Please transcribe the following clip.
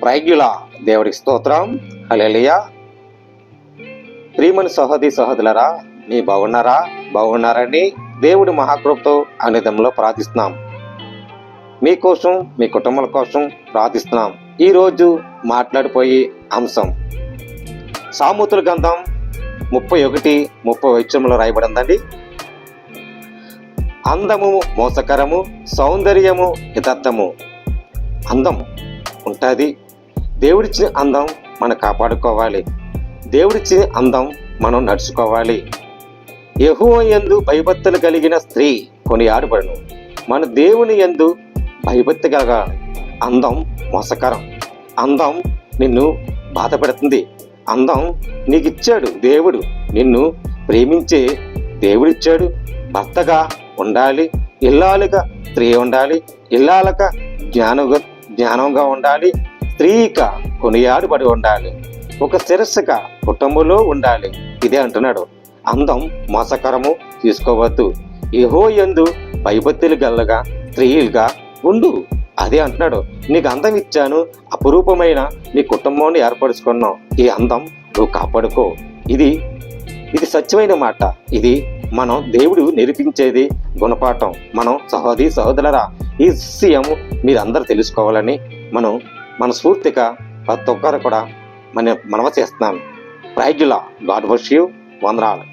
ప్రైజ్యుల దేవుడికి స్తోత్రం. హల్లెలూయా. ప్రియమైన సహోదరి సహోదరులారా, మీ బాగున్నారని దేవుడి మహాకృపతో అనిదంలో ప్రార్థిస్తున్నాం. మీకోసం, మీ కుటుంబాల కోసం ప్రార్థిస్తున్నాం. ఈరోజు మాట్లాడిపోయే అంశం సామెతల గ్రంథం 31:30 రాయబడిందండి. అందము మోసకరము, సౌందర్యము యథార్థము. అందం ఉంటుంది. దేవుడిచ్చిన అందం మనం కాపాడుకోవాలి. దేవుడిచ్చిన అందం మనం నడుచుకోవాలి. యెహోవా యందు భయభక్తులు కలిగిన స్త్రీ కొనియాడబడును. మన దేవుని యందు భయభక్తి కలగాలి. అందం మోసకరం. అందం నిన్ను బాధ పెడుతుంది. అందం నీకు ఇచ్చాడు దేవుడు. నిన్ను ప్రేమించే దేవుడిచ్చాడు. భర్తగా ఉండాలి, ఇల్లాలుగా స్త్రీ ఉండాలి, ఇల్లాలక జ్ఞానంగా ఉండాలి, స్త్రీగా కొనియాడబడి ఉండాలి, ఒక శిరస్సుగా కుటుంబంలో ఉండాలి. ఇదే అంటున్నాడు. అందం మోసకరము తీసుకోవద్దు. యెహోవా యందు భయభక్తులు గలగా స్త్రీలుగా ఉండు. అదే అంటున్నాడు. నీకు అందం ఇచ్చాను, అపురూపమైన నీ కుటుంబాన్ని ఏర్పరచుకున్నావు. ఈ అందం నువ్వు కాపాడుకో. ఇది సత్యమైన మాట. ఇది మనం దేవుడు నిరూపించేది గుణపాఠం. మనం సహోదరి సహోదరులరా, ఈ విషయం మీరందరూ తెలుసుకోవాలని మనం మనస్ఫూర్తిగా ప్రతి ఒక్కరు కూడా మనవ చేస్తున్నాను. ప్రైజ్యుల గాడ్ వర్షిప్. వందనాలు.